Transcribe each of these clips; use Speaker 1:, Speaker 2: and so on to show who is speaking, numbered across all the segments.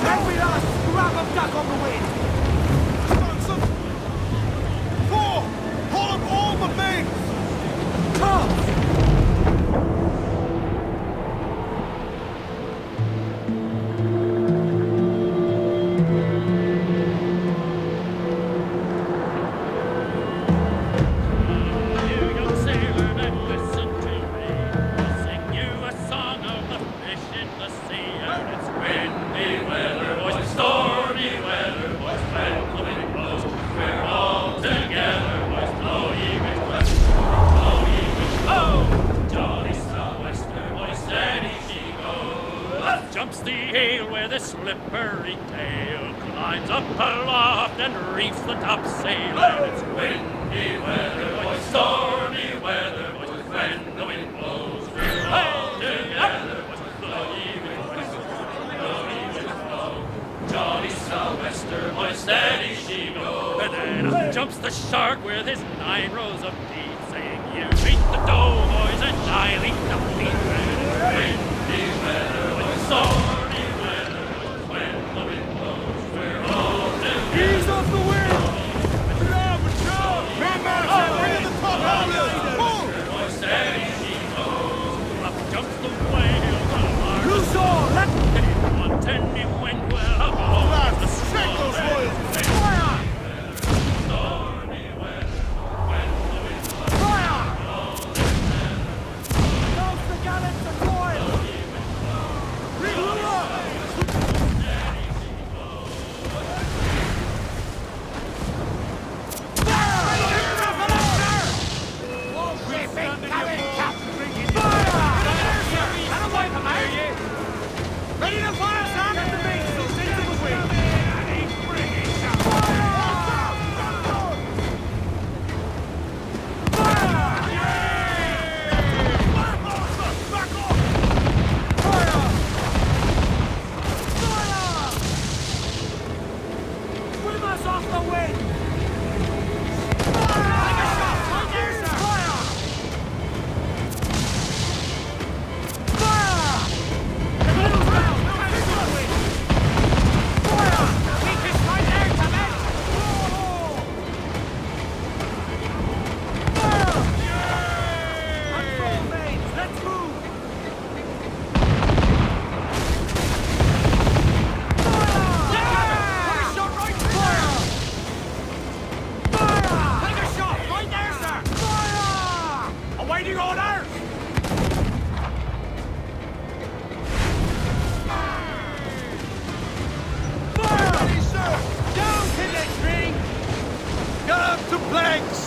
Speaker 1: Every last scrap of duck on the wind!
Speaker 2: Johnson! 4! Pull up all the mains!
Speaker 1: Tops!
Speaker 3: Jumps the ale where the slippery tail climbs up aloft and reefs the topsail. And it's windy weather, boys, stormy weather, boys, when the wind blows, we're all together, boys, blow ye winds, blow. Jolly sou'wester, boys, steady she goes. And then up jumps the shark with his 9 rows of teeth, saying, you eat the dough, boys, and I'll eat the meat. Windy weather, stormy weather, when the wind blows, we're all together.
Speaker 1: Ease off the wind!
Speaker 2: Man, bring in the top halyards! Pull!
Speaker 3: Boys, steady she goes. Up jumps the whale,
Speaker 1: Loose all! Let...
Speaker 3: 110 wind will up blows the
Speaker 2: Shake those royals!
Speaker 1: Fire!
Speaker 3: stormy weather, when the wind blows,
Speaker 1: Fire! Toast the gallants and royals!
Speaker 2: Ready to fire, Sam? Get the mainsails into the wind!
Speaker 1: Swim us off the wind!
Speaker 2: Awaiting orders! Ready, sir! Down to the tree! Get up to planks!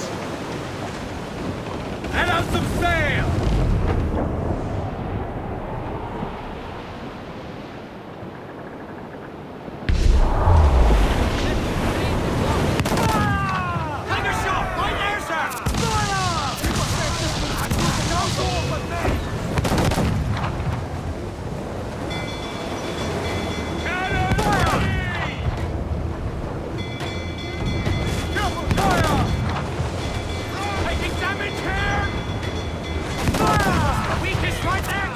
Speaker 2: And out some sail! Take a shot! Right there, sir! Taking damage here! The weakest right there!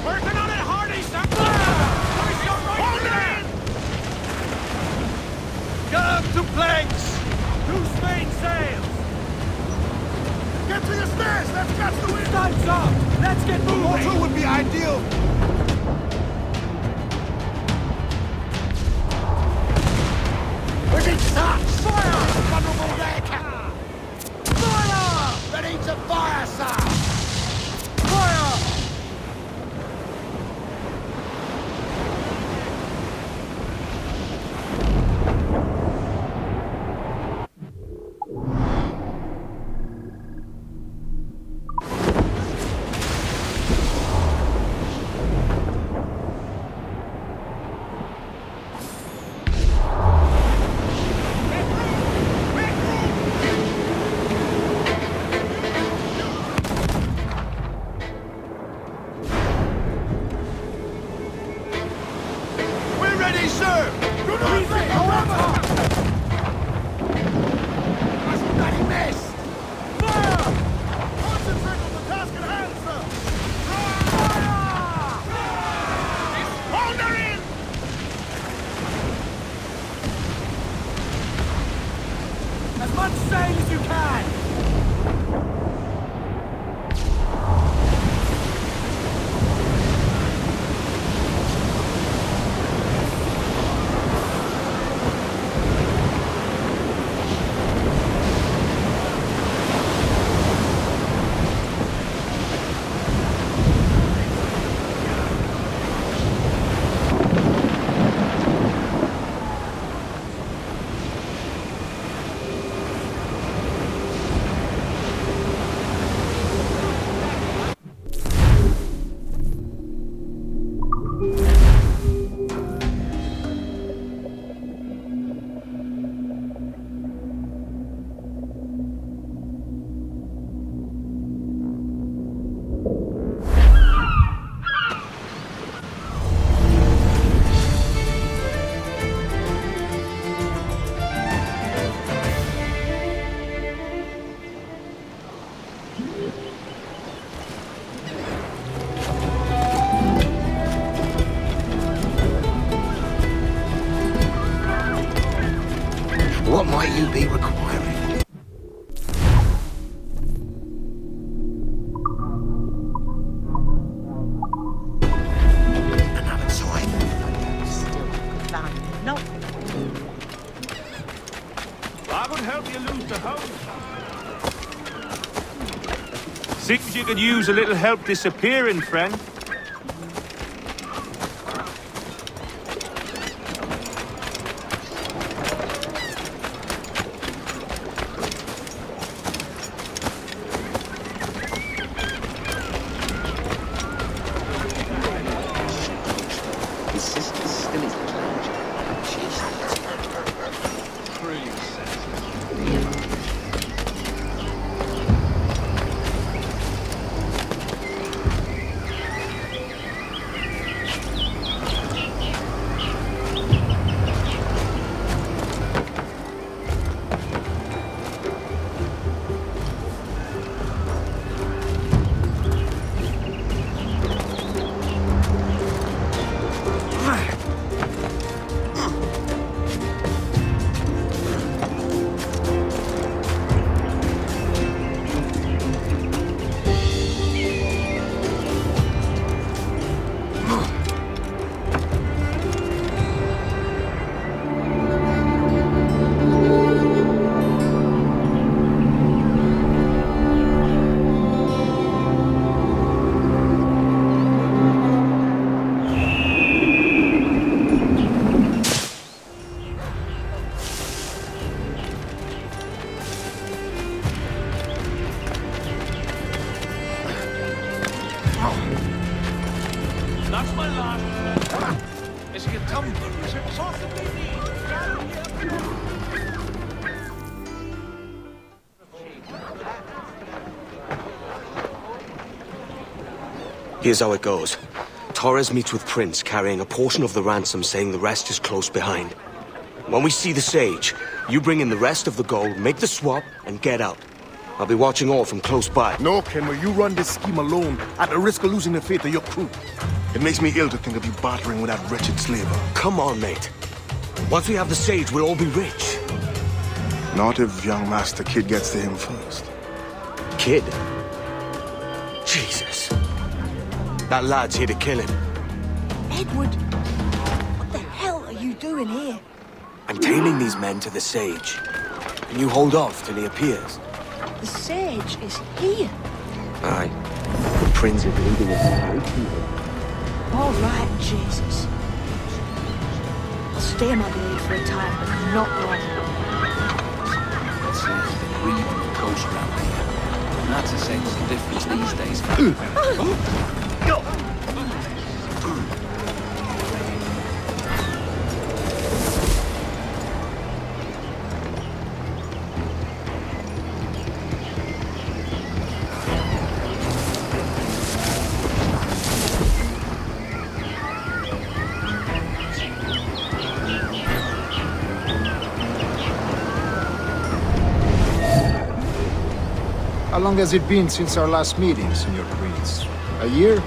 Speaker 2: Working on it hardy, sir! Hold it! Get up to planks!
Speaker 1: Loose mainsails!
Speaker 2: Get to your stairs! Let's catch the wind!
Speaker 1: Time's up! Let's get moving!
Speaker 2: Water would be ideal! We're being shot! Fire! Vulnerable wreck! Fire! Ready to fire, sir! Fire!
Speaker 4: Seems you could use a little help disappearing, friend.
Speaker 5: His sister's still in clergy. She's
Speaker 2: Pretty sensitive.
Speaker 1: That's my last.
Speaker 2: Is he a tumbler? Is it
Speaker 1: Possibly me.
Speaker 6: Here's how it goes. Torres meets with Prince, carrying a portion of the ransom, saying the rest is close behind. When we see the Sage, you bring in the rest of the gold, make the swap, and get out. I'll be watching all from close by.
Speaker 7: No, Kenway, you run this scheme alone, at the risk of losing the faith of your crew. It makes me ill to think of you bartering with that wretched slaver.
Speaker 6: Come on, mate. Once we have the Sage, we'll all be rich.
Speaker 7: Not if young Master Kid gets to him first.
Speaker 6: Kid? Jesus. That lad's here to kill him.
Speaker 8: Edward, what the hell are you doing here?
Speaker 6: I'm tailing these men to the Sage. Can you hold off till he appears?
Speaker 8: The Sage is here.
Speaker 6: Aye. The Prince is leading us to
Speaker 8: All right, Jesus. I'll stay in my blade for a time, but not long.
Speaker 5: It seems to be breathing a ghost around here. And that's a sense difference these days.
Speaker 9: How long has it been since our last meeting, Senor Prince? A year?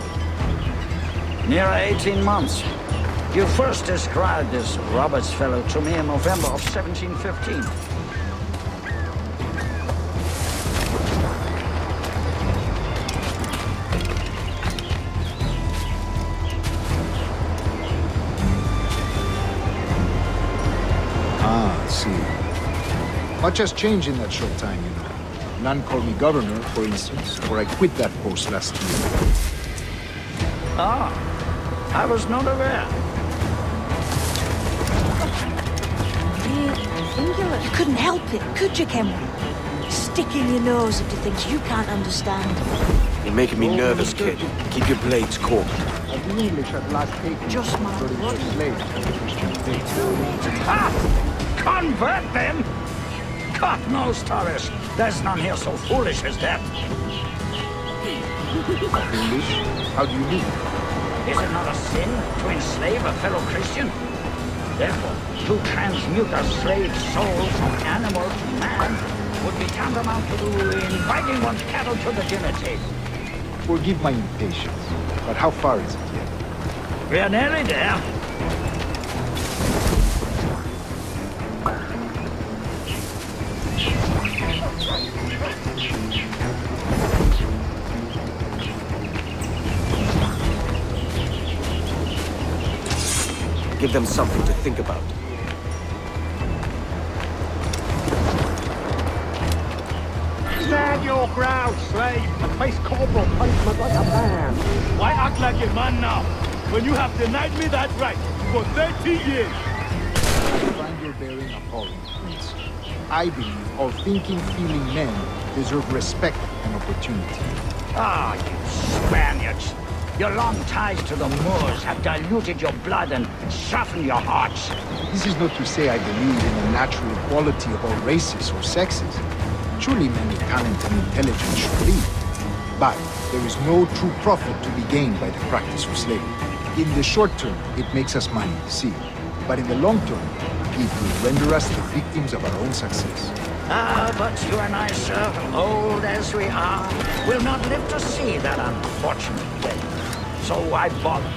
Speaker 10: Near 18 months. You first described this Roberts fellow to me in November of 1715.
Speaker 9: Ah, I see. Much has changed in that short time, you know. None called me governor, for instance, or I quit that post last year.
Speaker 10: Ah, I was not aware.
Speaker 8: Really singular. You couldn't help it, could you, Kenway? Sticking your nose into things you can't understand.
Speaker 6: You're making me nervous, kid. Keep your blades corked.
Speaker 9: The English had last taken
Speaker 8: Just my
Speaker 9: 30
Speaker 8: blood.
Speaker 9: years later to the Christian faith.
Speaker 10: Ha! Convert them? God knows, Torres. There's none here so foolish as that.
Speaker 9: Foolish? How do you mean?
Speaker 10: Is it not a sin to enslave a fellow Christian? Therefore, to transmute a slave soul from animal to man would be tantamount to inviting one's cattle to the dinner table.
Speaker 9: Forgive my impatience, but how far is it yet?
Speaker 10: We are nearly there.
Speaker 6: Give them something to think about.
Speaker 2: Stand your ground, slave, and face corporal punishment like a man. Why act like a man now, when you have denied me that right for 30 years?
Speaker 9: I find your bearing appalling, Prince. I believe all thinking, feeling men deserve respect and opportunity.
Speaker 10: Ah, you Spaniards. Your long ties to the Moors have diluted your blood and softened your hearts.
Speaker 9: This is not to say I believe in the natural equality of all races or sexes. Surely men with talent and intelligence should lead. But there is no true profit to be gained by the practice of slavery. In the short term, it makes us money, see. But in the long term, it will render us the victims of our own success.
Speaker 10: Ah, but you and I, sir, old as we are, will not live to see that unfortunate day. So why bother?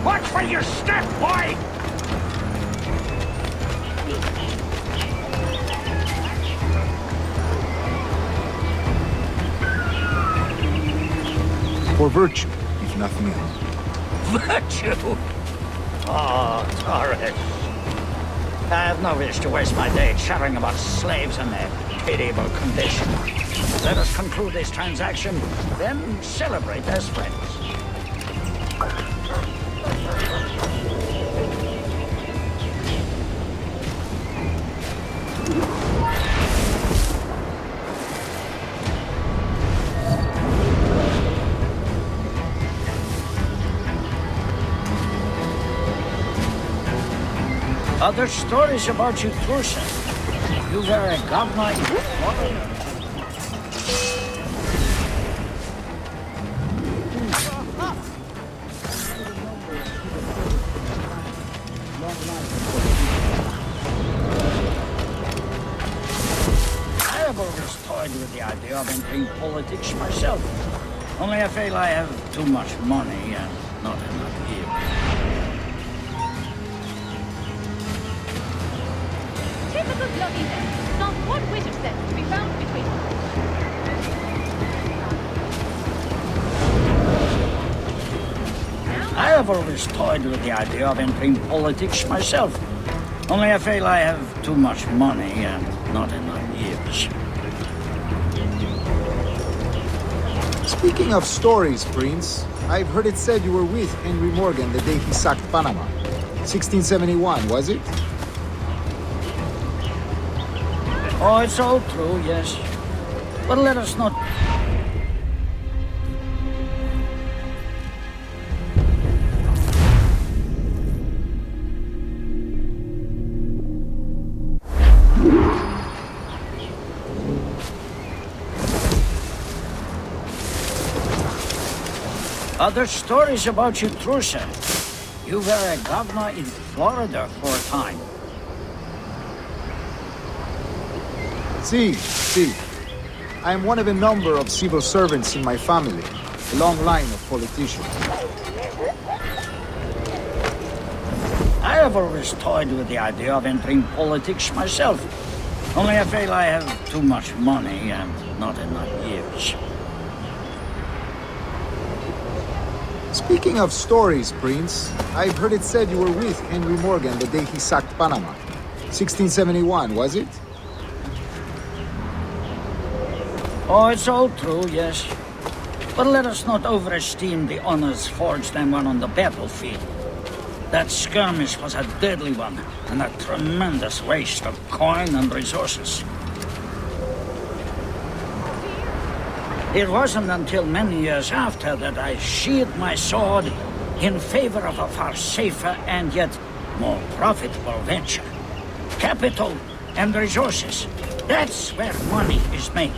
Speaker 10: Watch for your step, boy!
Speaker 9: For virtue, if nothing else.
Speaker 10: Virtue? Oh, Torres. I have no wish to waste my day chattering about slaves and their pitiable condition. Let us conclude this transaction, then celebrate as friends. Other stories about you, Trusa. You were a governor in Florida. I have always toyed with the idea of entering politics myself. Only I feel I have too much money and not enough years.
Speaker 11: Typical bloody men. Not one whit of sense to be found between them.
Speaker 10: I have always toyed with the idea of entering politics myself. Only I feel I have too much money and not enough years.
Speaker 9: Speaking of stories, Prince, I've heard it said you were with Henry Morgan the day he sacked Panama. 1671, was it?
Speaker 10: Oh, it's all true, yes. But let us not... Other stories about you, Trusa. You were a governor in Florida for a time.
Speaker 9: See. I am one of a number of civil servants in my family, a long line of politicians.
Speaker 10: I have always toyed with the idea of entering politics myself. Only I feel I have too much money and not enough years.
Speaker 9: Speaking of stories, Prince, I've heard it said you were with Henry Morgan the day he sacked Panama. 1671, was it?
Speaker 10: Oh, it's all true, yes. But let us not overesteem the honors forged and won on the battlefield. That skirmish was a deadly one, and a tremendous waste of coin and resources. It wasn't until many years after that I sheathed my sword in favor of a far safer and yet more profitable venture. Capital and resources. That's where money is made.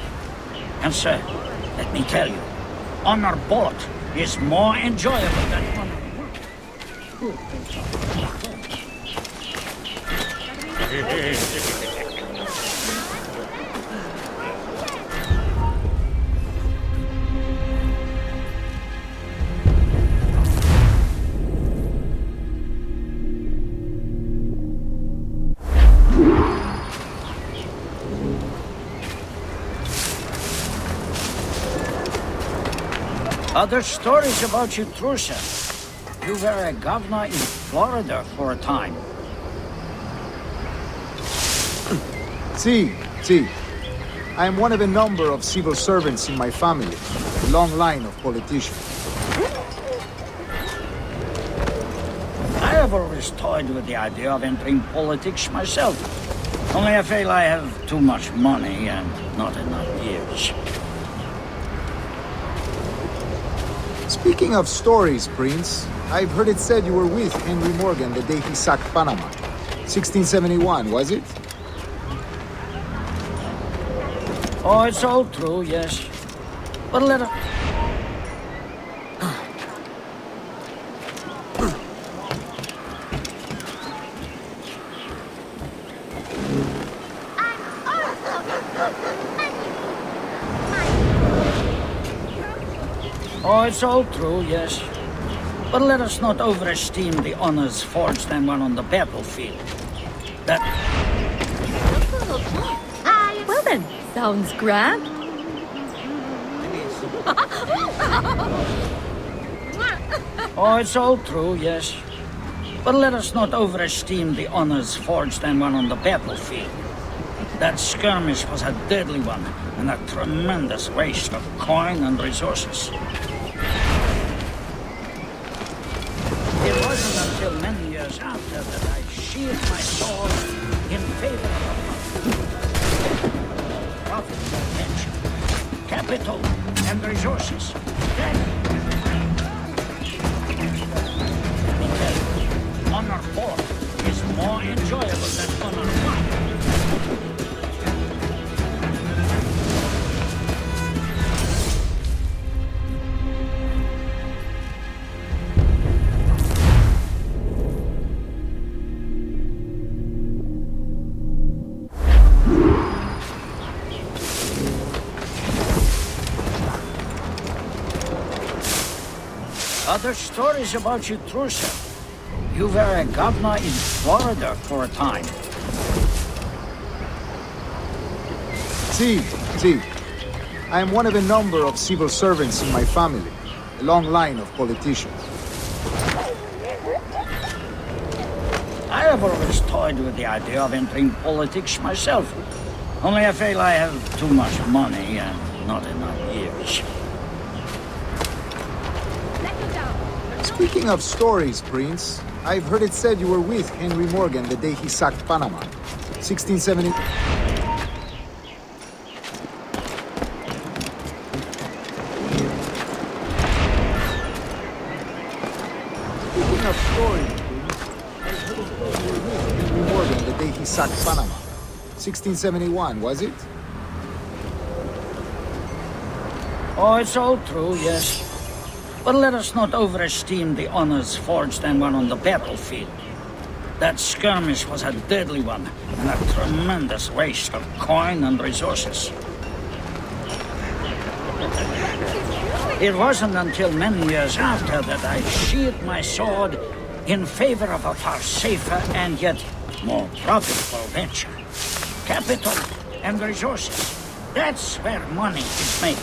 Speaker 10: And sir, let me tell you, honor bought is more enjoyable than honor. Other stories about you, Trusa. You were a governor in Florida for a time.
Speaker 9: See. I am one of a number of civil servants in my family, a long line of politicians.
Speaker 10: I have always toyed with the idea of entering politics myself. Only I feel I have too much money and not enough years.
Speaker 9: Speaking of stories, Prince, I've heard it said you were with Henry Morgan the day he sacked Panama. 1671, was it?
Speaker 10: Oh, it's all true, yes. But let us... Oh, it's all true, yes. But let us not overesteem the honors forged and won on the battlefield. That...
Speaker 11: Well then, sounds grand.
Speaker 10: Oh, it's all true, yes. But let us not overesteem the honors forged and won on the battlefield. That skirmish was a deadly one, and a tremendous waste of coin and resources. It wasn't until many years after that I sheathed my sword in favor of profitable venture, capital, and resources. Then, let me tell you, honor 4 is more enjoyable than honor 1. Other stories about you, Trusa. You were a governor in Florida for a time.
Speaker 9: See. I am one of a number of civil servants in my family, a long line of politicians.
Speaker 10: I have always toyed with the idea of entering politics myself. Only I feel I have too much money and not enough years.
Speaker 9: Speaking of stories, Prince, I've heard it said you were with Henry Morgan the day he sacked Panama. 1670... Speaking of stories, Prince, I've heard it said you were with Henry Morgan the day he sacked Panama. 1671, was it?
Speaker 10: Oh, it's all true, yes. But let us not overesteem the honors forged and won on the battlefield. That skirmish was a deadly one, and a tremendous waste of coin and resources. It wasn't until many years after that I sheathed my sword in favor of a far safer and yet more profitable venture. Capital and resources. That's where money is made.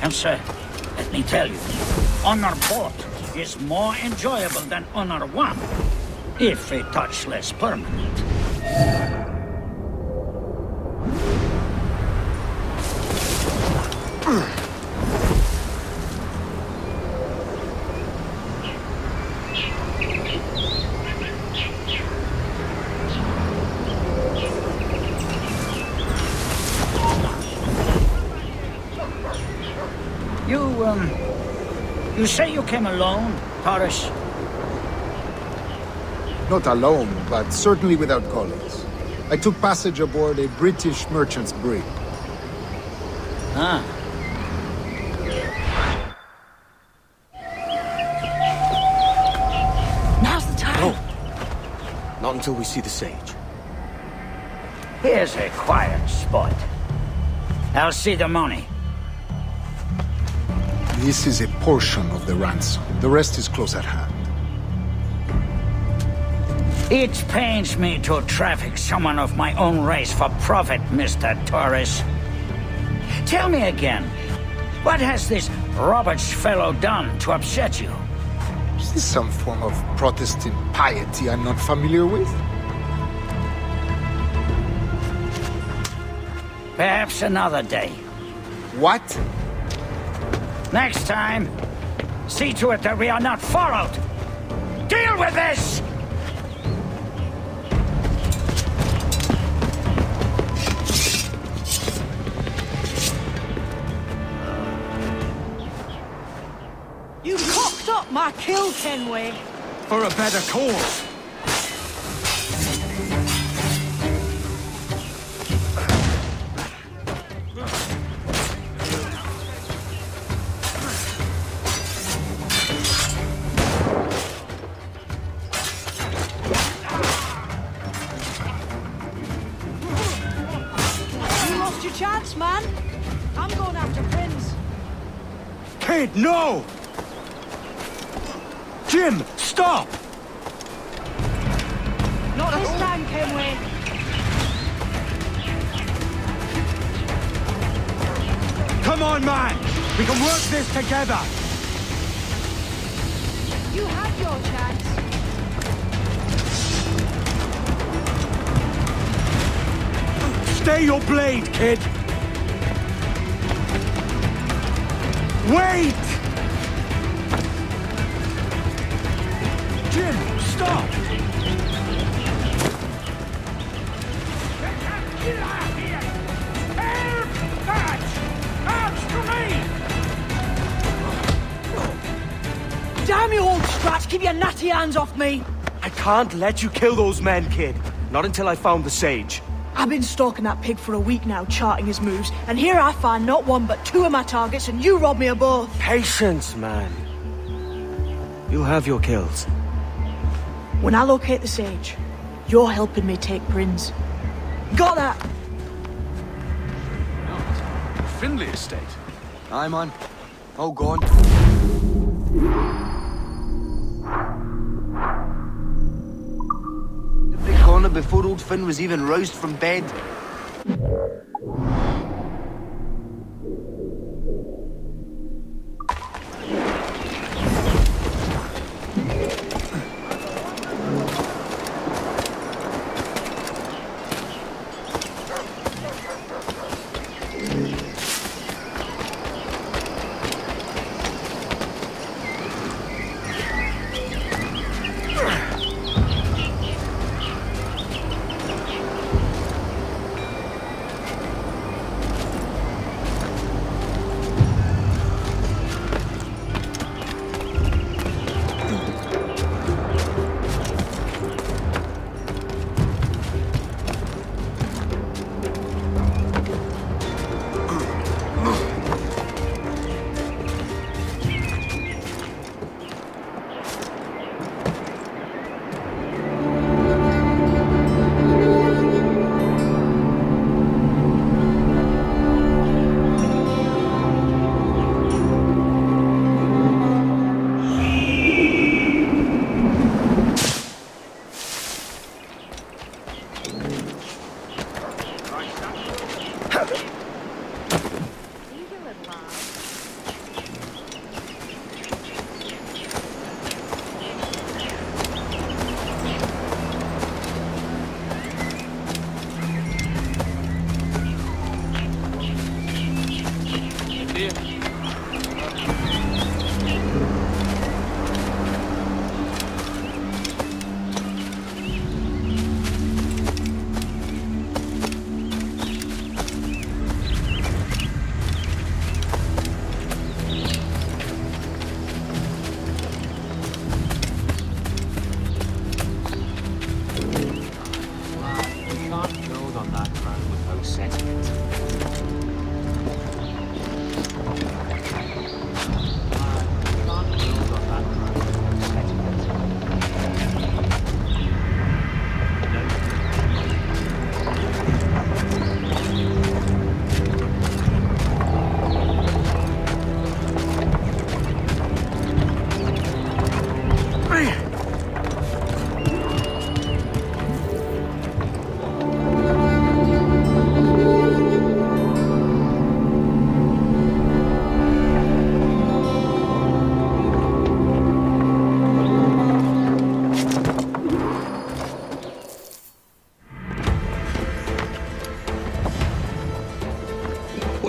Speaker 10: And sir, let me tell you, honor 4 is more enjoyable than honor 1, if a touch less permanent. You say you came alone, Taurus?
Speaker 9: Not alone, but certainly without colleagues. I took passage aboard a British merchant's brig.
Speaker 10: Ah.
Speaker 8: Now's the time.
Speaker 6: No. Not until we see the sage.
Speaker 10: Here's a quiet spot. I'll see the money.
Speaker 9: This is a portion of the ransom. The rest is close at hand.
Speaker 10: It pains me to traffic someone of my own race for profit, Mr. Torres. Tell me again, What has this Roberts fellow done to upset you?
Speaker 9: Is this some form of Protestant piety I'm not familiar with?
Speaker 10: Perhaps another day.
Speaker 9: What?
Speaker 10: Next time, see to it that we are not followed. Deal with this!
Speaker 8: You cocked up my kill, Kenway.
Speaker 4: For a better cause.
Speaker 8: You lost your chance, man. I'm going after Prince.
Speaker 4: Kid, no! Jim, stop!
Speaker 8: Not this time, Kenway.
Speaker 4: Come on, man! We can work this together!
Speaker 8: You had your chance.
Speaker 4: Stay your blade, kid! Wait! Jim, stop!
Speaker 2: Get out of here! Help! Catch! Catch to me!
Speaker 8: Damn you, old Strat! Keep your natty hands off me!
Speaker 6: I can't let you kill those men, kid. Not until I found the sage.
Speaker 8: I've been stalking that pig for a week now, charting his moves, and here I find not one but two of my targets, and you robbed me of both.
Speaker 6: Patience, man. You'll have your kills.
Speaker 8: When I locate the sage, you're helping me take Prince. Got that?
Speaker 5: Findlay estate. Aye, man. Oh, God.
Speaker 12: The big corner before old Finn was even roused from bed.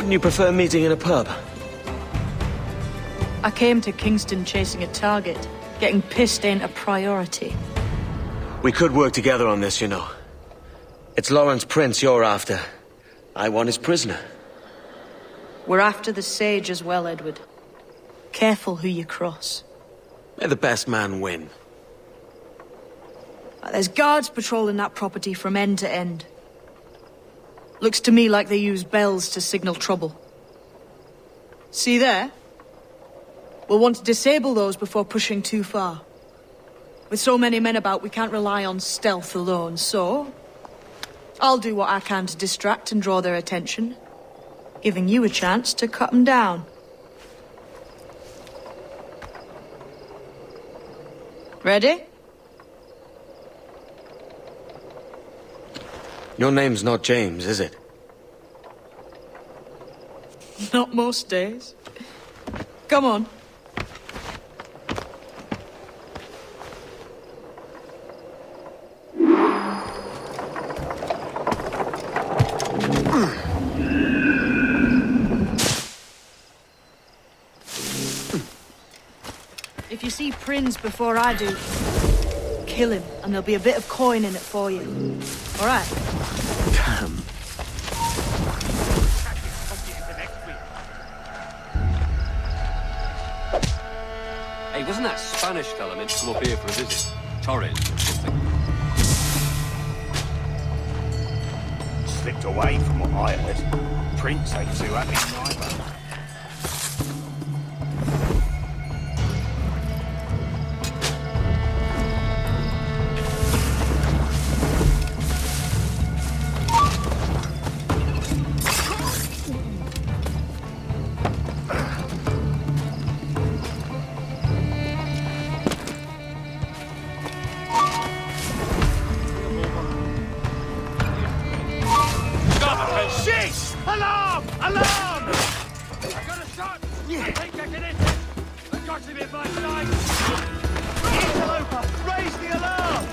Speaker 6: Wouldn't you prefer meeting in a pub?
Speaker 8: I came to Kingston chasing a target. Getting pissed ain't a priority.
Speaker 6: We could work together on this, you know. It's Lawrence Prince you're after. I want his prisoner.
Speaker 8: We're after the Sage as well, Edward. Careful who you cross.
Speaker 6: May the best man win.
Speaker 8: There's guards patrolling that property from end to end. Looks to me like they use bells to signal trouble. See there? We'll want to disable those before pushing too far. With so many men about, we can't rely on stealth alone, so... I'll do what I can to distract and draw their attention, giving you a chance to cut them down. Ready?
Speaker 6: Your name's not James, is it?
Speaker 8: Not most days. Come on. If you see Prince before I do, kill him, and there'll be a bit of coin in it for you. All right?
Speaker 6: Damn.
Speaker 13: Hey, wasn't that Spanish fella meant to come up here for a visit? Torres or something?
Speaker 2: Slipped away from what I heard. Prince ain't too happy either. Alarm! Alarm! I got a shot! I think I can hit it! I got him in my sight! Interloper! Raise the alarm!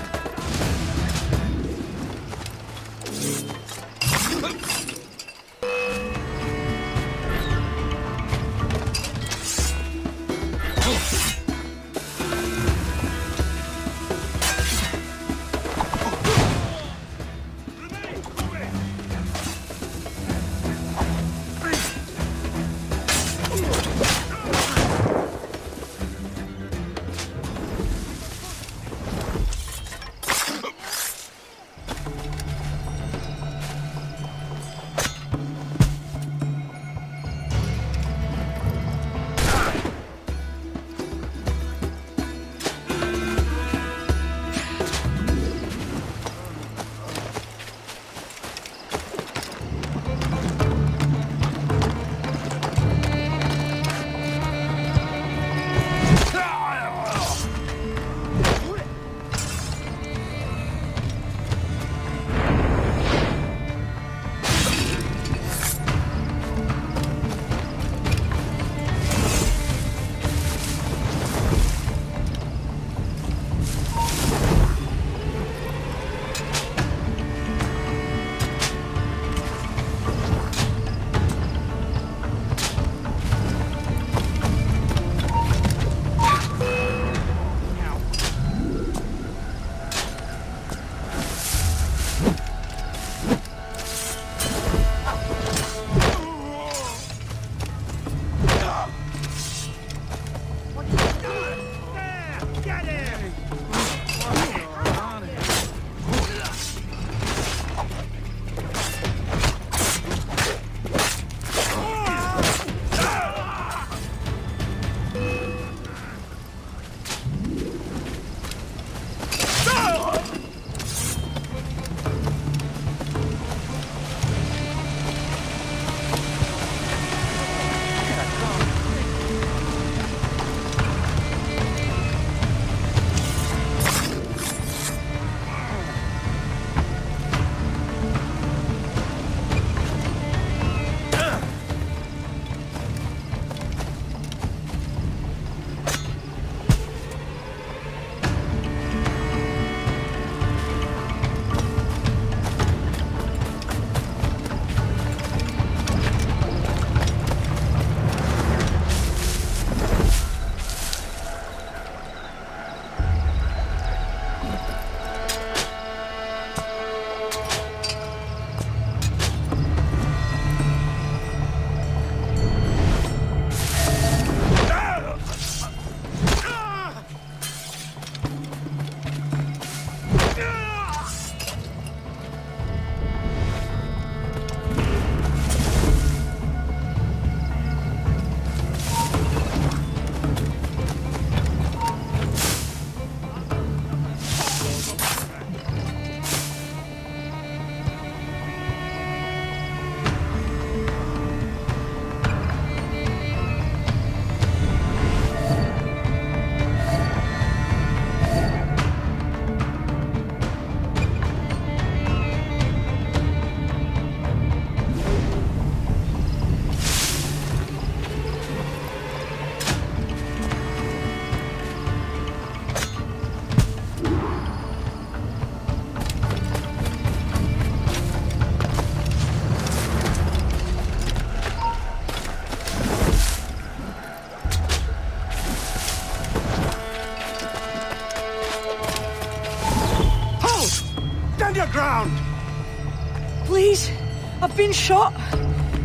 Speaker 8: I've been shot.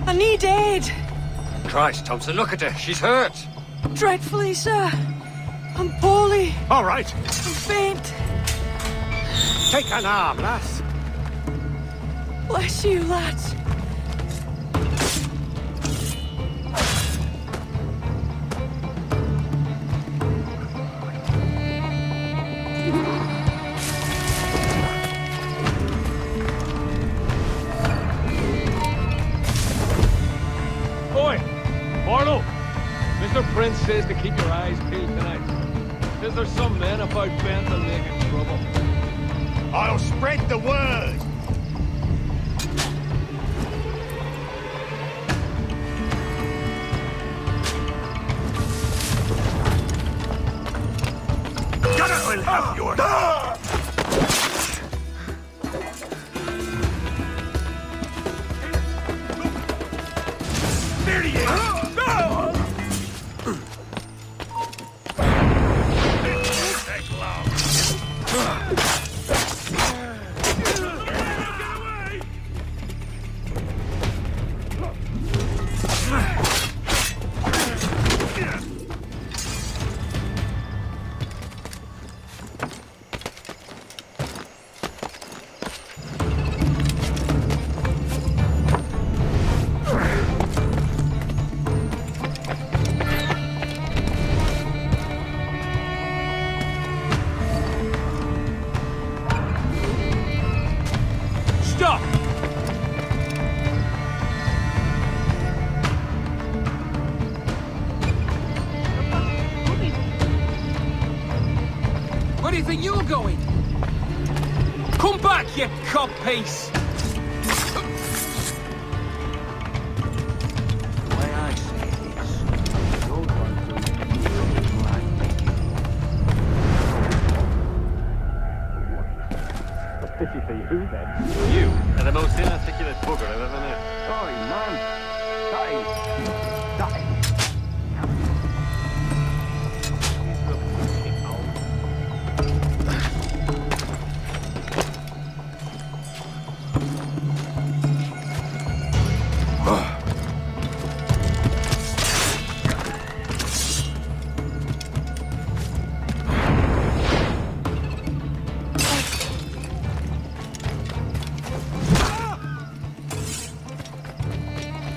Speaker 8: I need aid.
Speaker 13: Christ, Thompson, look at her. She's hurt.
Speaker 8: Dreadfully, sir. I'm poorly.
Speaker 4: All right.
Speaker 8: I'm faint.
Speaker 4: Take an arm, lass.
Speaker 8: Bless you, lads.
Speaker 14: Boy, Barlow, Mr. Prince says to keep your eyes peeled tonight. Says there's some men about bent and making trouble.
Speaker 4: I'll spread the word. Gunner will have your... There he is!
Speaker 14: Stop!
Speaker 5: Where do you think you're going? Come back, you codpiece!
Speaker 12: The way I see it is, you're going through years like making.
Speaker 14: Pity for you, then. You are the most inarticulate bugger I've ever met.
Speaker 12: Sorry, man. That is...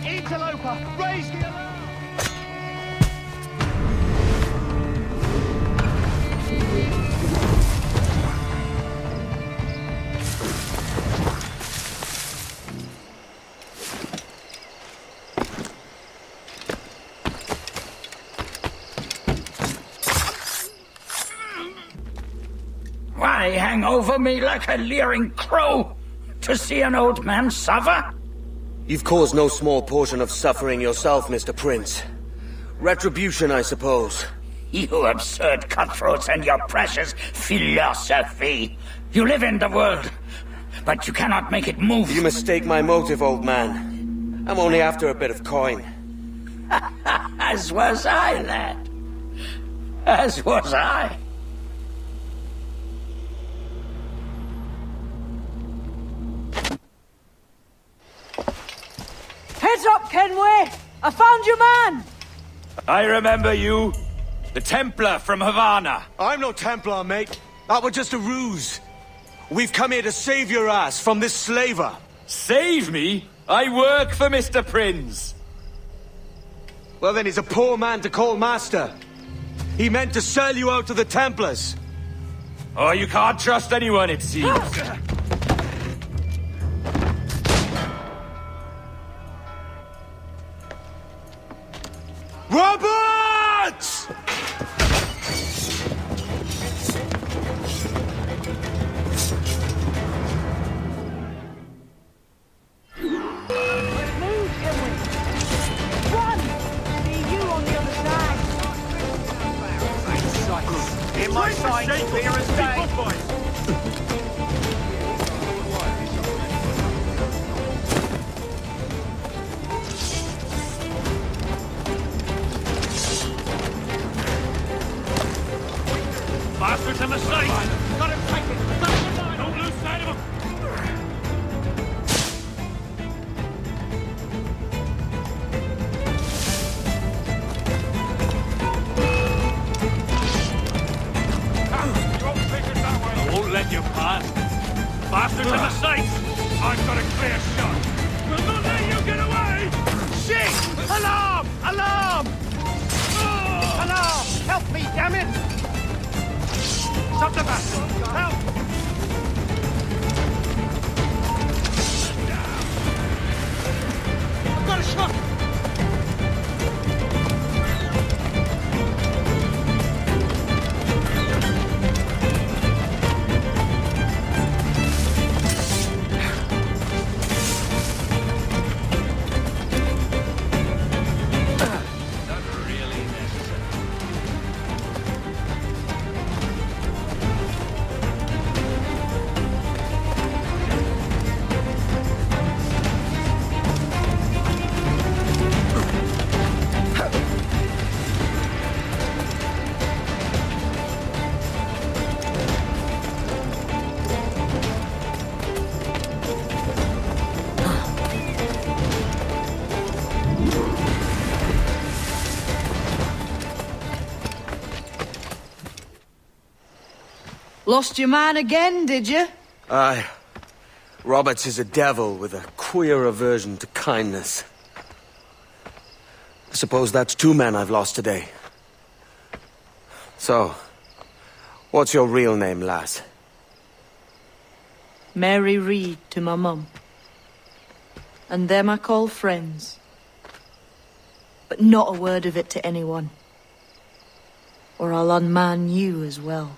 Speaker 2: Interloper, raise the alarm!
Speaker 10: Why hang over me like a leering crow? To see an old man suffer?
Speaker 6: You've caused no small portion of suffering yourself, Mr. Prince. Retribution, I suppose.
Speaker 10: You absurd cutthroats and your precious philosophy. You live in the world, but you cannot make it move.
Speaker 6: You mistake my motive, old man. I'm only after a bit of coin.
Speaker 10: As was I, lad. As was I.
Speaker 8: Heads up, Kenway! I found your man!
Speaker 4: I remember you. The Templar from Havana.
Speaker 6: I'm no Templar, mate. That was just a ruse. We've come here to save your ass from this slaver.
Speaker 4: Save me? I work for Mr. Prince.
Speaker 6: Well, then he's a poor man to call master. He meant to sell you out to the Templars.
Speaker 4: Oh, you can't trust anyone, it seems.
Speaker 6: Roberts!
Speaker 8: Move, Kenway! Run! See you on the other side!
Speaker 2: In my sight, clear as day. off me, damn it! Stop the bastard! Help! I've got a shot!
Speaker 8: Lost your man again, did you?
Speaker 6: Aye. Roberts is a devil with a queer aversion to kindness. I suppose that's 2 men I've lost today. So, what's your real name, lass?
Speaker 8: Mary Reed to my mum. And them I call friends. But not a word of it to anyone. Or I'll unman you as well.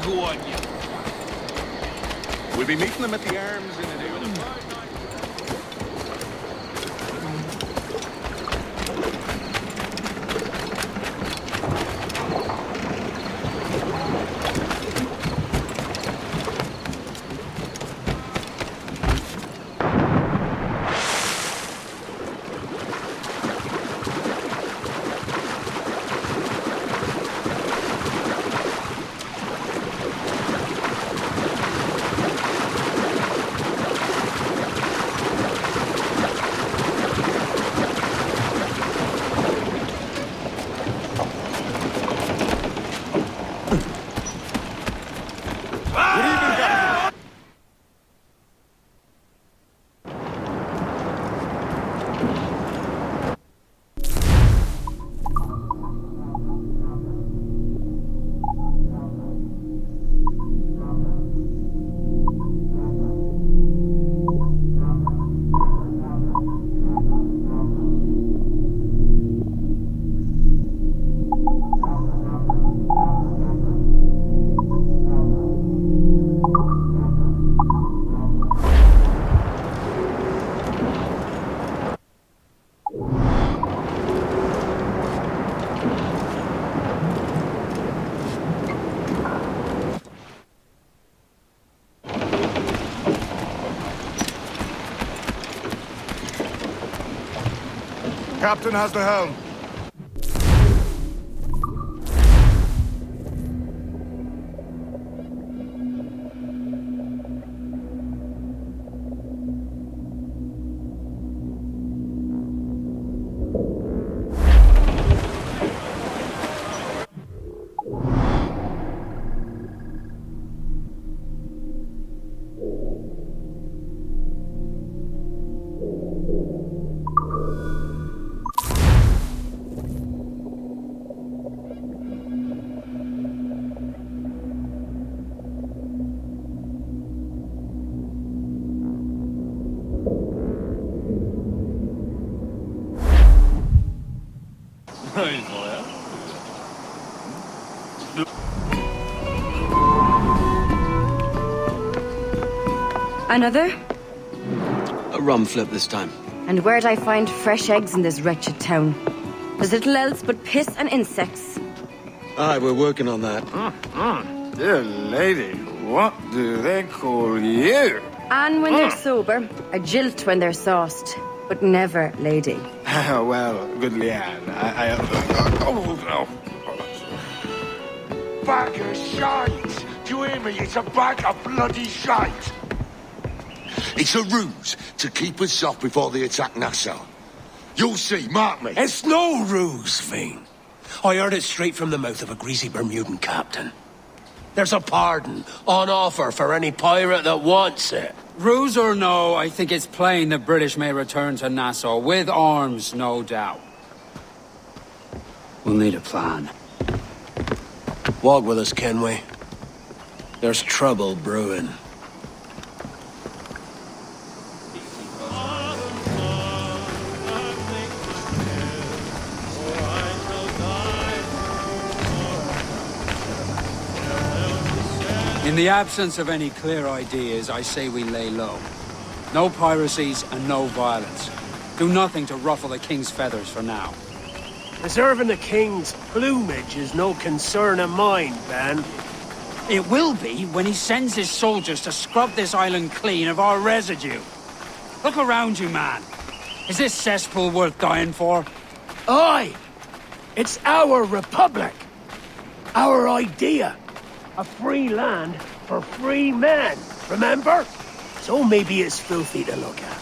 Speaker 2: Go on, you.
Speaker 7: We'll be meeting them at the Arms in a day with a Captain has the helm.
Speaker 15: Another?
Speaker 6: A rum flip this time.
Speaker 15: And where'd I find fresh eggs in this wretched town? There's little else but piss and insects.
Speaker 6: Aye, we're working on that.
Speaker 9: Dear lady, what do they call you?
Speaker 15: And when they're sober, a jilt when they're sauced, but never lady.
Speaker 9: Well, good Leanne,
Speaker 7: Bag of shite! Do you hear me? It's a bag of bloody shite!
Speaker 16: It's a ruse to keep us off before they attack Nassau. You'll see, mark me.
Speaker 17: It's no ruse, Fiend. I heard it straight from the mouth of a greasy Bermudan captain. There's a pardon on offer for any pirate that wants it.
Speaker 18: Ruse or no, I think it's plain the British may return to Nassau, with arms, no doubt. We'll need a plan.
Speaker 17: Walk with us, Kenway. There's trouble brewing.
Speaker 18: In the absence of any clear ideas, I say we lay low. No piracies and no violence. Do nothing to ruffle the king's feathers for now.
Speaker 17: Preserving the king's plumage is no concern of mine, Ben.
Speaker 18: It will be when he sends his soldiers to scrub this island clean of our residue. Look around you, man. Is this cesspool worth dying for?
Speaker 17: Aye! It's our republic! Our idea! A free land for free men, remember? So maybe it's filthy to look at.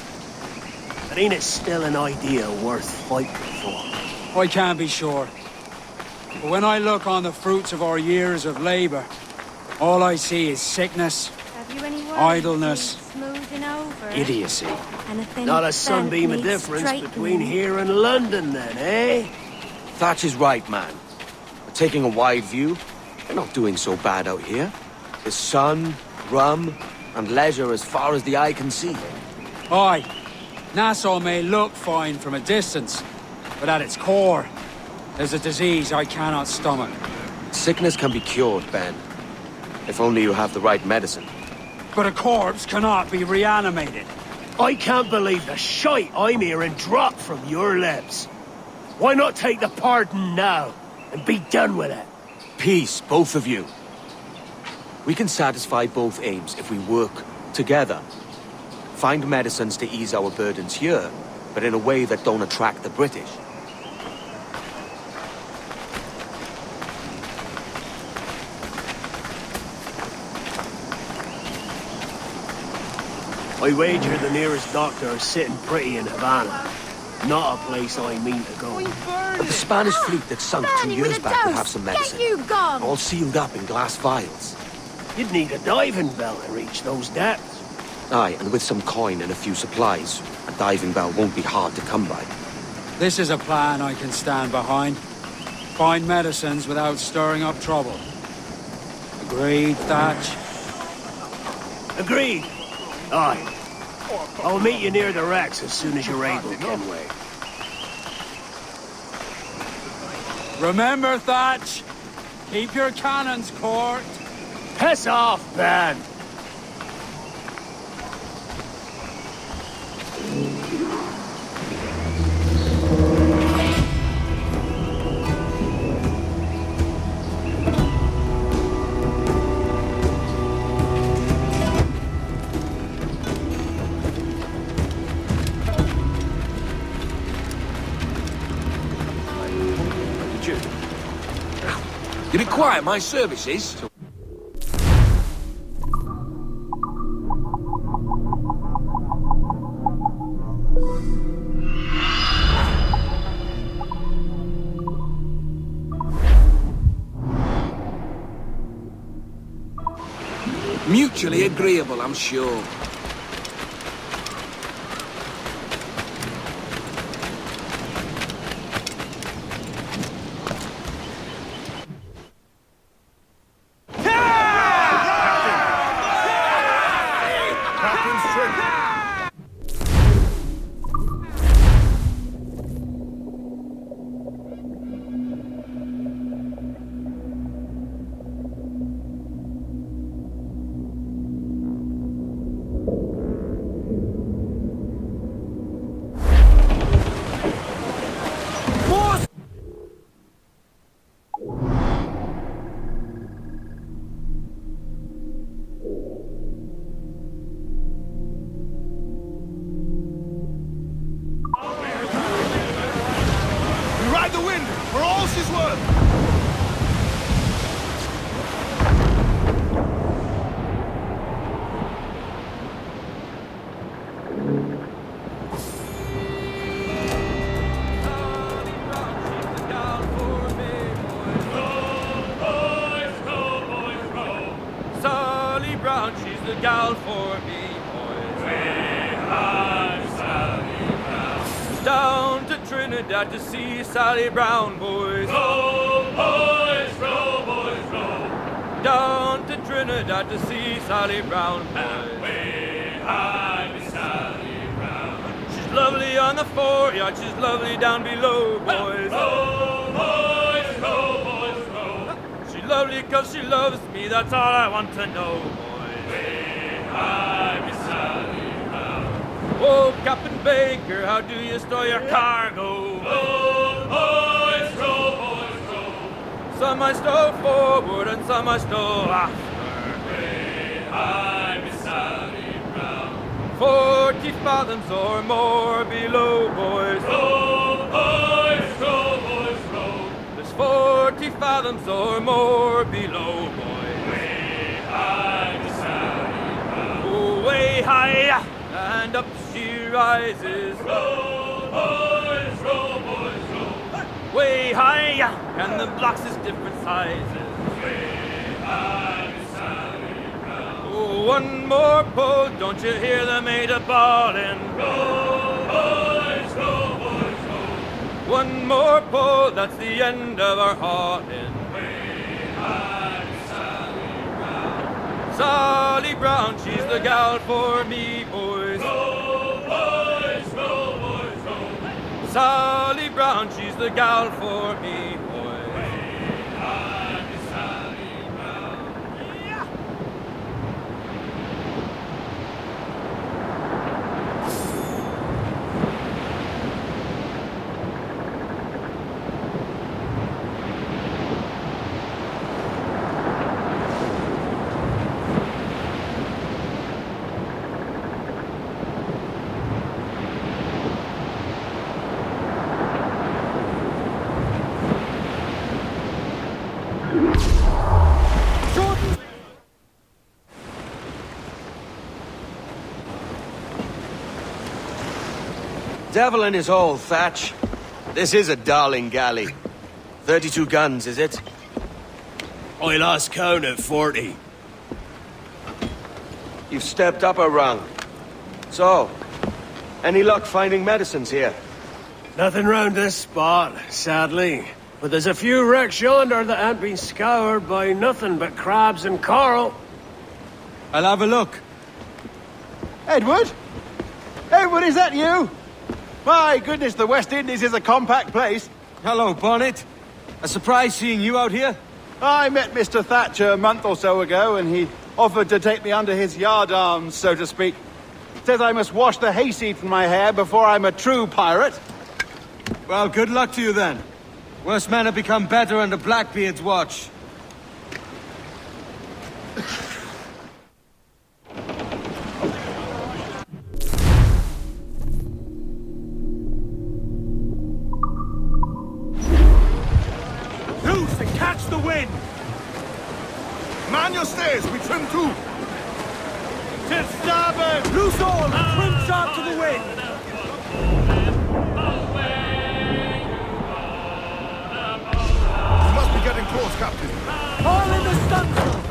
Speaker 17: But ain't it still an idea worth fighting for?
Speaker 18: I can't be sure. But when I look on the fruits of our years of labor, all I see is sickness,
Speaker 11: Have you any
Speaker 18: idleness,
Speaker 11: smoothing over?
Speaker 18: idiocy.
Speaker 11: Anything
Speaker 17: Not a sunbeam of
Speaker 11: needs
Speaker 17: difference
Speaker 11: straightening?
Speaker 17: between here and London, then, eh?
Speaker 6: Thatch is right, man. We're taking a wide view. We're not doing so bad out here. There's sun, rum, and leisure as far as the eye can see.
Speaker 18: Aye, Nassau may look fine from a distance, but at its core, there's a disease I cannot stomach.
Speaker 6: Sickness can be cured, Ben. If only you have the right medicine.
Speaker 18: But a corpse cannot be reanimated.
Speaker 17: I can't believe the shite I'm hearing drop from your lips. Why not take the pardon now and be done with it?
Speaker 6: Peace, both of you. We can satisfy both aims if we work together. Find medicines to ease our burdens here, but in a way that don't attract the British.
Speaker 17: I wager the nearest doctor is sitting pretty in Havana. Not a place I mean to go.
Speaker 6: But the Spanish fleet that sunk 2 years back will have some medicine.
Speaker 11: Get you gone!
Speaker 6: All sealed up in glass vials.
Speaker 17: You'd need a diving bell to reach those depths.
Speaker 6: Aye, and with some coin and a few supplies, a diving bell won't be hard to come by.
Speaker 18: This is a plan I can stand behind. Find medicines without stirring up trouble. Agreed, Thatch?
Speaker 17: Agreed. Aye. I'll meet you near the wrecks as soon as you're able, Kenway.
Speaker 18: Remember, Thatch, keep your cannons court.
Speaker 17: Piss off, Ben!
Speaker 16: You require my services? Mutually agreeable, I'm sure.
Speaker 3: Brown, she's the gal for me, boys. Way high, Sally Brown. Down to Trinidad to see Sally Brown, boys. Row, boys, row, boys, row. Down to Trinidad to see Sally Brown, boys. Way high, Miss Sally Brown. She's lovely on the foreyard, she's lovely down below, boys. Row, boys, row, boys, row. She's lovely 'cause she loves me, that's all I want to know, boys. Way high, Miss Sally Brown. Oh, Captain Baker, how do you store your cargo? Row, boys, row, boys, row. Some I stow forward and some I stow after. Way high, Miss Sally Brown. 40 fathoms or more below, boys. Row, boys, row, boys, row. There's 40 fathoms or more below, boys. Way high, Miss Sally Brown. Oh, way high, and up she rises. Row, boys, row, boys, row. Way high, and the blocks is different sizes. Way high, Miss Sally Brown. Oh, one more pull, don't you hear the mate a bawling? Row, boys, row, boys, row. One more pull, that's the end of our hauling. Way high, Miss Sally Brown. Sally Brown, she's the gal for me, boys. Row, boys, row, boys, row. Sally Brown, she's the gal for me, boys. Way high, Miss Sally Brown. Yeah.
Speaker 6: Devil in his hole, Thatch. This is a darling galley. 32 guns, is it?
Speaker 17: I lost count at 40.
Speaker 6: You've stepped up a rung. So, any luck finding medicines here?
Speaker 17: Nothing round this spot, sadly. But there's a few wrecks yonder that ain't been scoured by nothing but crabs and coral.
Speaker 18: I'll have a look.
Speaker 19: Edward? Edward, is that you? My goodness, the West Indies is a compact place.
Speaker 18: Hello, Bonnet. A surprise seeing you out here.
Speaker 19: I met Mr. Thatcher a month or so ago, and he offered to take me under his yardarms, so to speak. Says I must wash the hayseed from my hair before I'm a true pirate.
Speaker 18: Well, good luck to you then. Worse men have become better under Blackbeard's watch.
Speaker 7: Loose and catch the wind! Man your stays, we trim to!
Speaker 2: To starboard!
Speaker 7: Loose all and trim sharp to the wind! We must be getting close, Captain.
Speaker 2: All in the stunsail!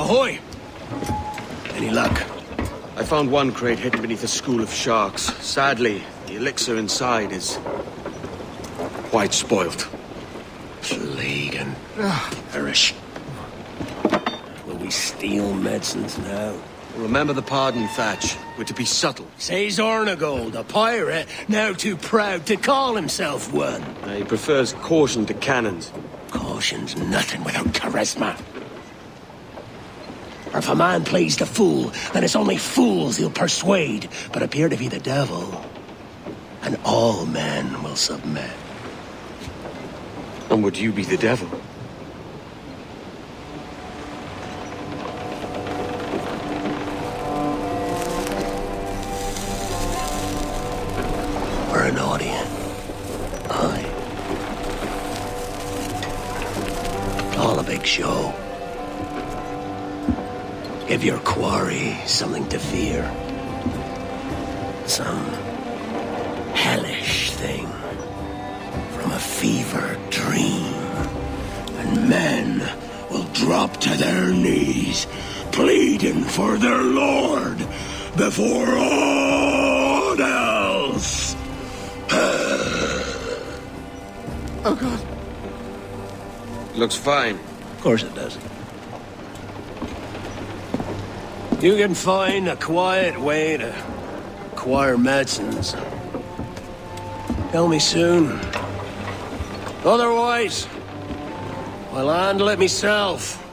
Speaker 17: Ahoy! Any luck?
Speaker 6: I found one crate hidden beneath a school of sharks. Sadly, the elixir inside is quite spoilt.
Speaker 17: Plague and perish. Will we steal medicines now?
Speaker 6: Remember the pardon, Thatch. We're to be subtle.
Speaker 17: Says Ornagold, a pirate, now too proud to call himself one.
Speaker 6: He prefers caution to cannons.
Speaker 17: Caution's nothing without charisma. Or if a man plays the fool, then it's only fools he'll persuade, but appear to be the devil. And all men will submit.
Speaker 6: And would you be the devil?
Speaker 17: Or an audience. Aye. All a big show. Give your quarry something to fear. Some hellish thing from a fever dream. And men will drop to their knees, pleading for their lord before all else.
Speaker 6: Oh, God. Looks fine.
Speaker 17: Of course it does. You can find a quiet way to acquire medicines. Tell me soon. Otherwise, I'll handle it myself.